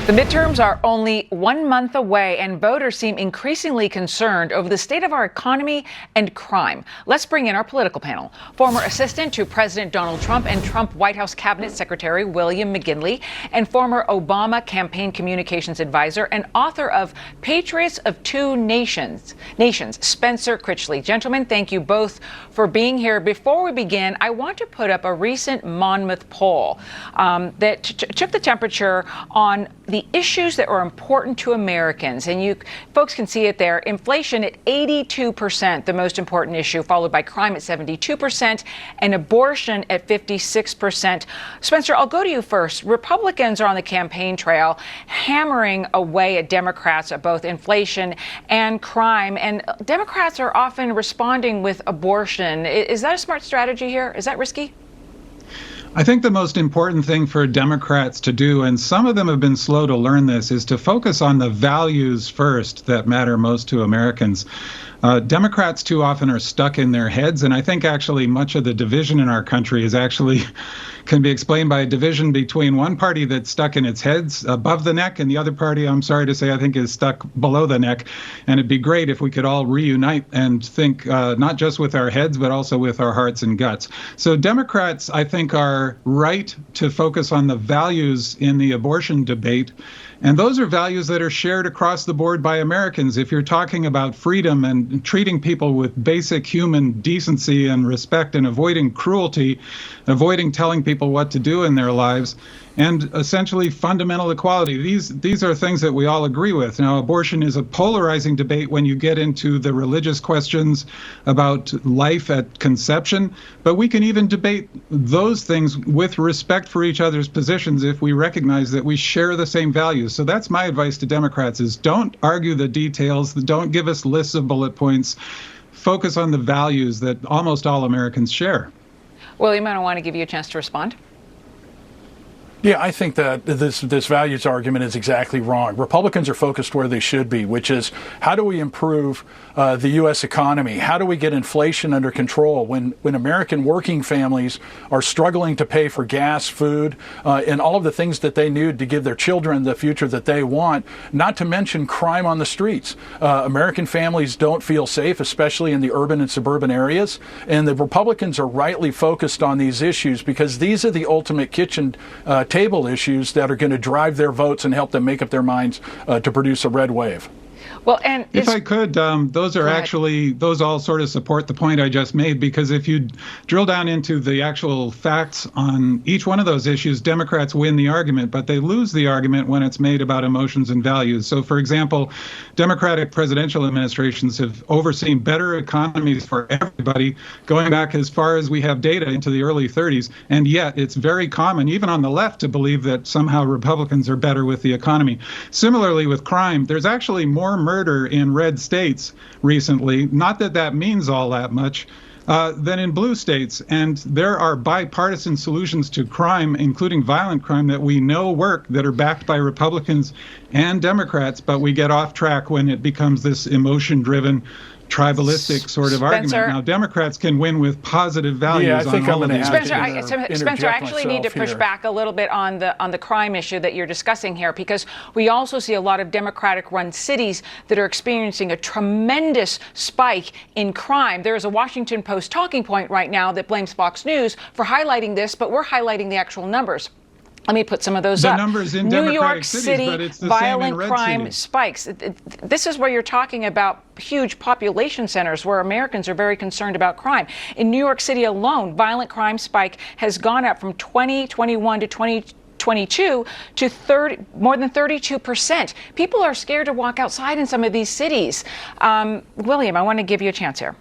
The midterms are only 1 month away, and voters seem increasingly concerned over the state of our economy and crime. Let's bring in our political panel. Former assistant to President Donald Trump and Trump White House Cabinet Secretary William McGinley, and former Obama campaign communications advisor and author of Patriots of Two Nations, Spencer Critchley. Gentlemen, thank you both for being here. Before we begin, I want to put up a recent Monmouth poll that took the temperature on the issues that are important to Americans. And you folks can see it there. Inflation at 82%, the most important issue, followed by crime at 72% and abortion at 56%. Spencer, I'll go to you first. Republicans are on the campaign trail hammering away at Democrats at both inflation and crime. And Democrats are often responding with abortion. Is that a smart strategy here? Is that risky? I think the most important thing for Democrats to do, and some of them have been slow to learn this, is to focus on the values first that matter most to Americans. Democrats too often are stuck in their heads, and I think actually much of the division in our country is actually can be explained by a division between one party that's stuck in its heads above the neck, and the other party, I'm sorry to say, I think is stuck below the neck. And it'd be great if we could all reunite and think not just with our heads, but also with our hearts and guts. So Democrats, I think, are right to focus on the values in the abortion debate. And those are values that are shared across the board by Americans. If you're talking about freedom and treating people with basic human decency and respect and avoiding cruelty, avoiding telling people what to do in their lives, and essentially fundamental equality. These are things that we all agree with. Now, abortion is a polarizing debate when you get into the religious questions about life at conception, but we can even debate those things with respect for each other's positions if we recognize that we share the same values. So that's my advice to Democrats is don't argue the details, don't give us lists of bullet points, focus on the values that almost all Americans share. William, I want to give you a chance to respond. Yeah, I think that this values argument is exactly wrong. Republicans are focused where they should be, which is how do we improve the U.S. economy? How do we get inflation under control when American working families are struggling to pay for gas, food, and all of the things that they need to give their children the future that they want, not to mention crime on the streets. American families don't feel safe, especially in the urban and suburban areas, and the Republicans are rightly focused on these issues because these are the ultimate kitchen table issues that are going to drive their votes and help them make up their minds to produce a red wave. Well, and if I could, those all sort of support the point I just made, because if you drill down into the actual facts on each one of those issues, Democrats win the argument, but they lose the argument when it's made about emotions and values. So, for example, Democratic presidential administrations have overseen better economies for everybody going back as far as we have data into the early 30s. And yet it's very common, even on the left, to believe that somehow Republicans are better with the economy. Similarly, with crime, there's actually more murder in red states recently, not that that means all that much, than in blue states. And there are bipartisan solutions to crime, including violent crime, that we know work, that are backed by Republicans and Democrats, but we get off track when it becomes this emotion-driven, tribalistic sort of argument. Now, Democrats can win with positive values. Yeah, I think I'm going to Spencer, I actually need to push back a little bit on the crime issue that you're discussing here, because we also see a lot of Democratic-run cities that are experiencing a tremendous spike in crime. There is a Washington Post talking point right now that blames Fox News for highlighting this, but we're highlighting the actual numbers. Let me put some of those up. Numbers in New York cities, City but it's the violent same in crime cities. spikes. This is where you're talking about huge population centers where Americans are very concerned about crime. In New York City alone, violent crime spike has gone up from 2021 to 2022 to more than 32%. People are scared to walk outside in some of these cities. William, I want to give you a chance here.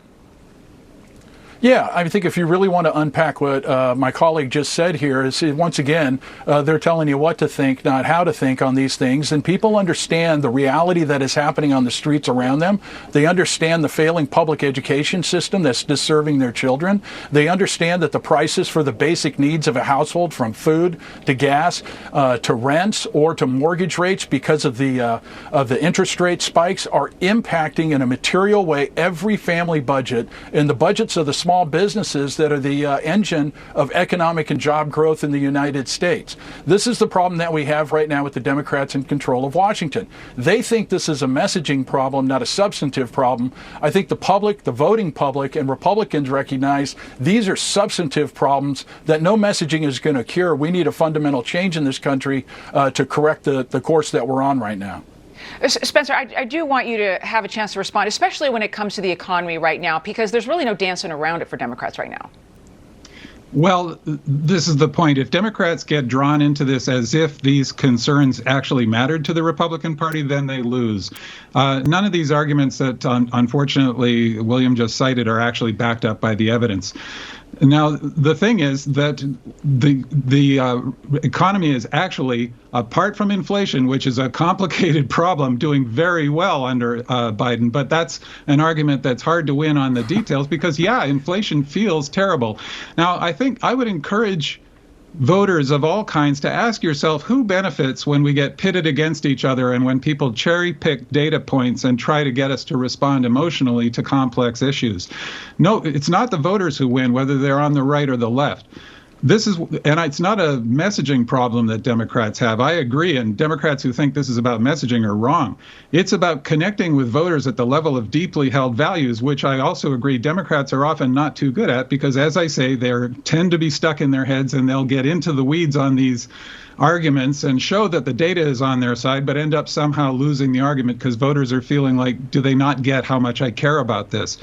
Yeah, I think if you really want to unpack what my colleague just said here, is once again, they're telling you what to think, not how to think on these things. And people understand the reality that is happening on the streets around them. They understand the failing public education system that's disserving their children. They understand that the prices for the basic needs of a household, from food to gas to rents or to mortgage rates because of the interest rate spikes, are impacting in a material way every family budget and the budgets of the small small businesses that are the engine of economic and job growth in the United States. This is the problem that we have right now with the Democrats in control of Washington. They think this is a messaging problem, not a substantive problem. I think the public, the voting public, and Republicans recognize these are substantive problems that no messaging is going to cure. We need a fundamental change in this country to correct the course that we're on right now. Spencer, I do want you to have a chance to respond, especially when it comes to the economy right now, because there's really no dancing around it for Democrats right now. Well, this is the point. If Democrats get drawn into this as if these concerns actually mattered to the Republican Party, then they lose. None of these arguments that, unfortunately, William just cited are actually backed up by the evidence. Now, the thing is that the economy is actually, apart from inflation, which is a complicated problem, doing very well under Biden. But that's an argument that's hard to win on the details because, yeah, inflation feels terrible. Now, I think I would encourage voters of all kinds to ask yourself who benefits when we get pitted against each other and when people cherry pick data points and try to get us to respond emotionally to complex issues. No, it's not the voters who win, whether they're on the right or the left. And it's not a messaging problem that Democrats have. I agree, and Democrats who think this is about messaging are wrong. It's about connecting with voters at the level of deeply held values, which I also agree Democrats are often not too good at because, as I say, they tend to be stuck in their heads and they'll get into the weeds on these arguments and show that the data is on their side, but end up somehow losing the argument because voters are feeling like, do they not get how much I care about this?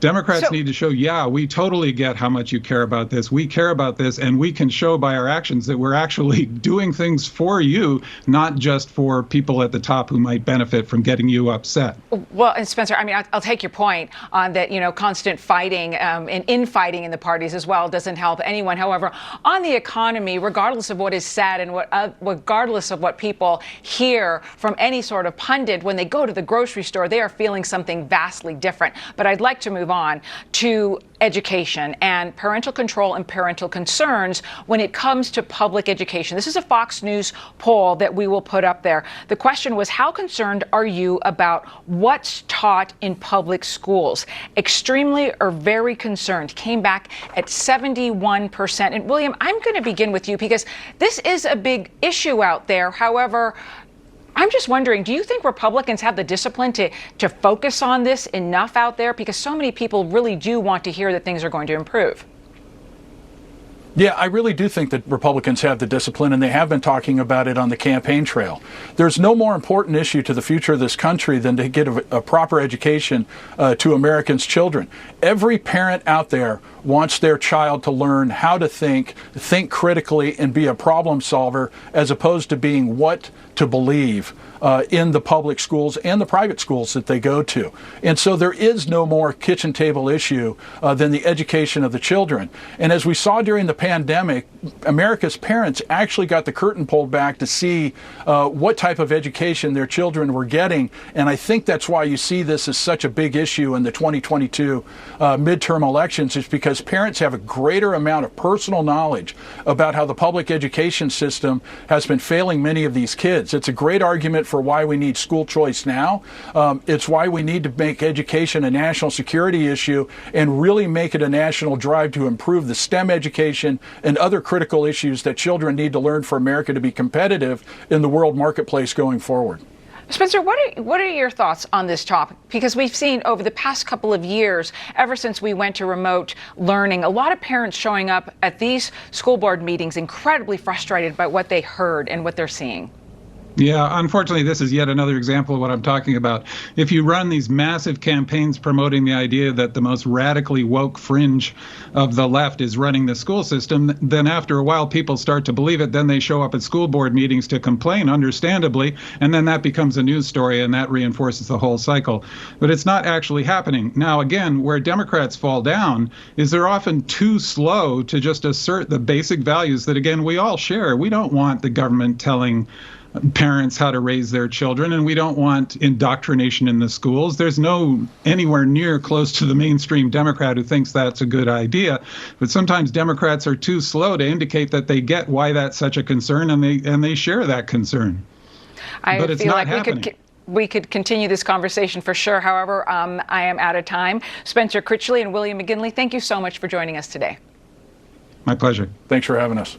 Democrats need to show, yeah, we totally get how much you care about this. We care about this, and we can show by our actions that we're actually doing things for you, not just for people at the top who might benefit from getting you upset. Well, and Spencer, I mean, I'll take your point on that, constant fighting and infighting in the parties as well doesn't help anyone. However, on the economy, regardless of what is said and regardless of what people hear from any sort of pundit, when they go to the grocery store, they are feeling something vastly different. But I'd like to move on to education and parental control and parental concerns when it comes to public education. This is a Fox News poll that we will put up there. The question was, how concerned are you about what's taught in public schools? Extremely or very concerned came back at 71%. And William, I'm going to begin with you because this is a big issue out there. However, I'm just wondering, do you think Republicans have the discipline to focus on this enough out there? Because so many people really do want to hear that things are going to improve. Yeah, I really do think that Republicans have the discipline, and they have been talking about it on the campaign trail. There's no more important issue to the future of this country than to get a proper education to Americans' children. Every parent out there wants their child to learn how to think critically, and be a problem solver, as opposed to being what to believe in the public schools and the private schools that they go to. And so there is no more kitchen table issue than the education of the children. And as we saw during the pandemic, America's parents actually got the curtain pulled back to see what type of education their children were getting. And I think that's why you see this as such a big issue in the 2022 midterm elections, is because parents have a greater amount of personal knowledge about how the public education system has been failing many of these kids. It's a great argument for why we need school choice now. It's why we need to make education a national security issue and really make it a national drive to improve the STEM education and other critical issues that children need to learn for America to be competitive in the world marketplace going forward. Spencer, what are your thoughts on this topic? Because we've seen over the past couple of years, ever since we went to remote learning, a lot of parents showing up at these school board meetings incredibly frustrated by what they heard and what they're seeing. Yeah, unfortunately, this is yet another example of what I'm talking about. If you run these massive campaigns promoting the idea that the most radically woke fringe of the left is running the school system, then after a while people start to believe it. Then they show up at school board meetings to complain, understandably, and then that becomes a news story and that reinforces the whole cycle. But it's not actually happening. Now, again, where Democrats fall down is they're often too slow to just assert the basic values that, again, we all share. We don't want the government telling parents how to raise their children, and we don't want indoctrination in the schools. There's no anywhere near close to the mainstream Democrat who thinks that's a good idea. But sometimes Democrats are too slow to indicate that they get why that's such a concern, and they share that concern. I but it's feel not like happening. we could continue this conversation for sure. However, I am out of time. Spencer Critchley and William McGinley, thank you so much for joining us today. My pleasure. Thanks for having us.